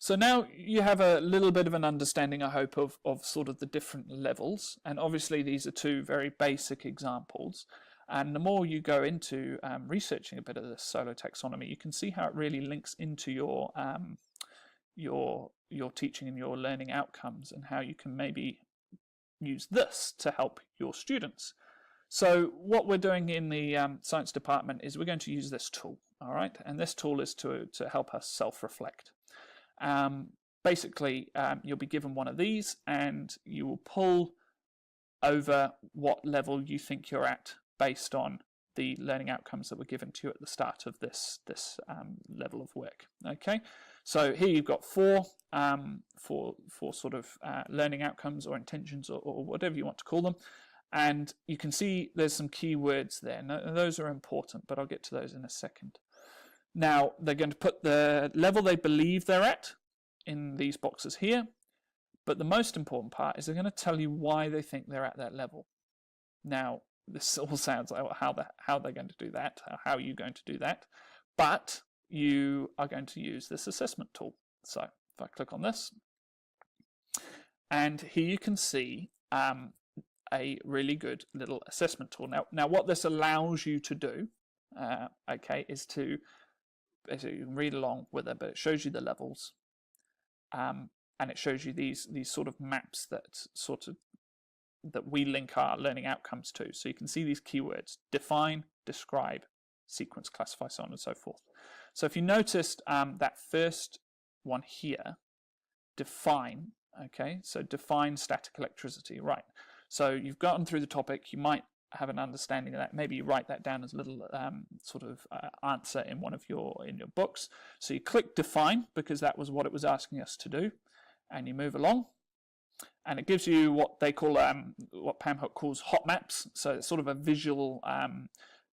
So now you have a little bit of an understanding, I hope, of sort of the different levels. And obviously these are two very basic examples. And the more you go into researching a bit of the Solow taxonomy, you can see how it really links into your teaching and your learning outcomes, and how you can maybe use this to help your students. So what we're doing in the science department is we're going to use this tool, all right? And this tool is to help us self-reflect. Basically, you'll be given one of these, and you will pull over what level you think you're at based on the learning outcomes that were given to you at the start of this level of work. Okay, so here you've got four sort of learning outcomes or intentions, or whatever you want to call them, and you can see there's some key words there. Now, those are important, but I'll get to those in a second. Now they're going to put the level they believe they're at in these boxes here, but the most important part is they're going to tell you why they think they're at that level. Now this all sounds like how they're going to do that, how are you going to do that, but you are going to use this assessment tool. So if I click on this, and here you can see a really good little assessment tool. Now what this allows you to do, okay, is to basically you can read along with it, but it shows you the levels, and it shows you these sort of maps that we link our learning outcomes to. So you can see these keywords: define, describe, sequence, classify, so on and so forth. So if you noticed that first one here, define, okay, so define static electricity, right? So you've gotten through the topic, you might have an understanding of that. Maybe you write that down as a little sort of answer in one of your books. So you click define because that was what it was asking us to do, and you move along, and it gives you what they call what Pam Hook calls hot maps. So it's sort of a visual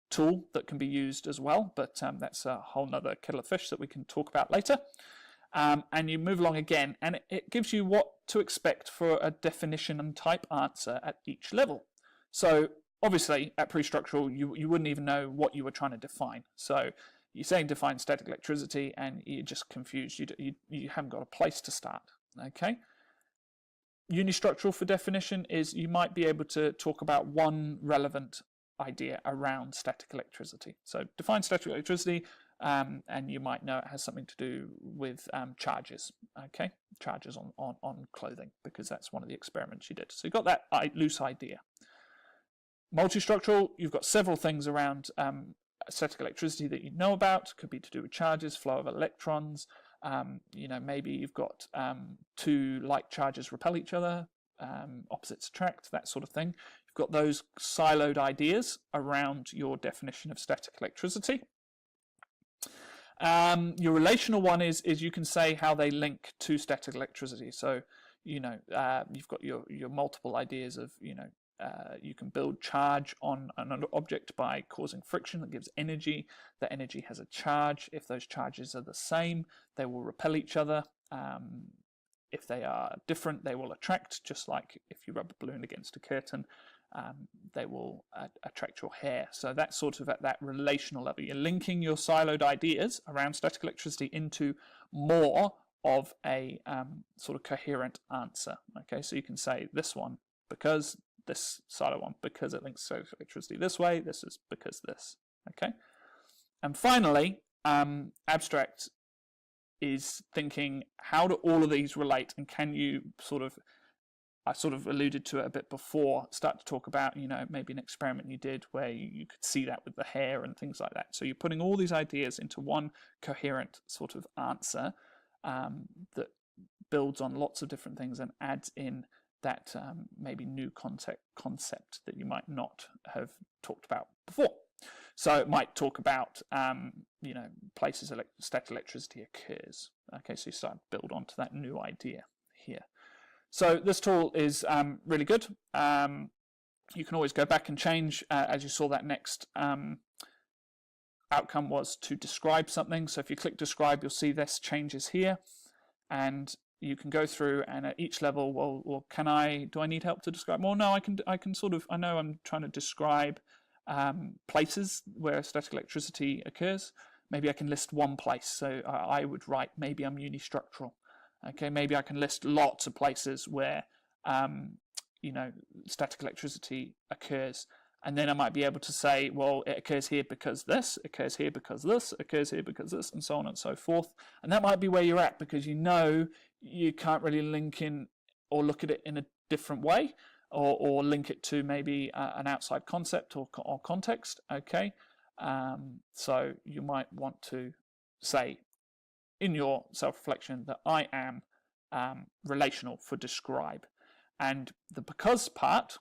tool that can be used as well, but that's a whole nother kettle of fish that we can talk about later. And you move along again, and it gives you what to expect for a definition and type answer at each level. So obviously at pre-structural you wouldn't even know what you were trying to define. So you're saying define static electricity and you're just confused. You haven't got a place to start. Okay. Unistructural for definition is you might be able to talk about one relevant idea around static electricity. So define static electricity, and you might know it has something to do with charges, okay? Charges on clothing, because that's one of the experiments you did. So you've got that loose idea. Multistructural, you've got several things around static electricity that you know about. Could be to do with charges, flow of electrons. Maybe you've got two like charges repel each other, opposites attract, that sort of thing. You've got those siloed ideas around your definition of static electricity. Your relational one is you can say how they link to static electricity. So you've got your multiple ideas of you can build charge on an object by causing friction that gives energy. That energy has a charge. If those charges are the same, they will repel each other. If they are different, they will attract, just like if you rub a balloon against a curtain, they will attract your hair. So that's sort of at that relational level. You're linking your siloed ideas around static electricity into more of a sort of coherent answer. Okay, so you can say this one because this silo one because it links static electricity this way, this is because this. Okay, and finally, abstract is thinking how do all of these relate, and can you I sort of alluded to it a bit before, start to talk about maybe an experiment you did where you could see that with the hair and things like that. So you're putting all these ideas into one coherent sort of answer that builds on lots of different things and adds in that maybe new concept that you might not have talked about before. So it might talk about places static electricity occurs. Okay, so you start to build onto that new idea here. So this tool is really good. You can always go back and change. As you saw, that next outcome was to describe something. So if you click describe, you'll see this changes here, and you can go through and at each level, well, do I need help to describe more? No, I can sort of, I know I'm trying to describe places where static electricity occurs. Maybe I can list one place. So I would write, maybe I'm unistructural. Okay, maybe I can list lots of places where static electricity occurs, and then I might be able to say, well, it occurs here because this, it occurs here because this, it occurs here because this, and so on and so forth. And that might be where you're at, because you can't really link in or look at it in a different way, or link it to maybe an outside concept or context. Okay, so you might want to say in your self-reflection that I am relational for describe. And the because part,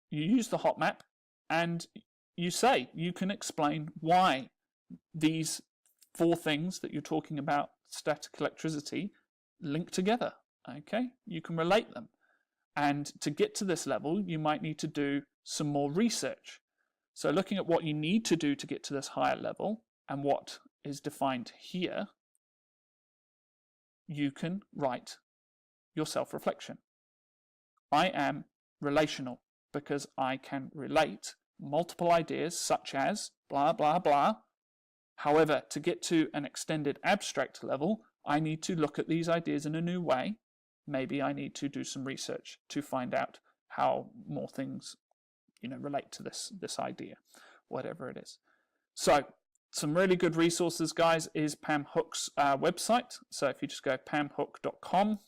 you use the hot map and you say, you can explain why these 4 things that you're talking about, static electricity, link together. Okay, you can relate them. And to get to this level, you might need to do some more research. So looking at what you need to do to get to this higher level and what is defined here, you can write your self-reflection. I am relational because I can relate multiple ideas such as blah, blah, blah. However, to get to an extended abstract level, I need to look at these ideas in a new way. Maybe I need to do some research to find out how more things relate to this idea, whatever it is. So some really good resources, guys, is Pam Hook's website. So if you just go pamhook.com,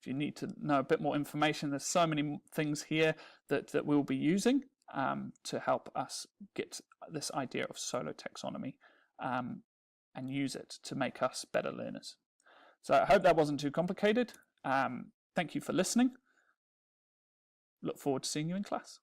if you need to know a bit more information, there's so many things here that we'll be using to help us get this idea of solar taxonomy and use it to make us better learners. So I hope that wasn't too complicated. Thank you for listening. Look forward to seeing you in class.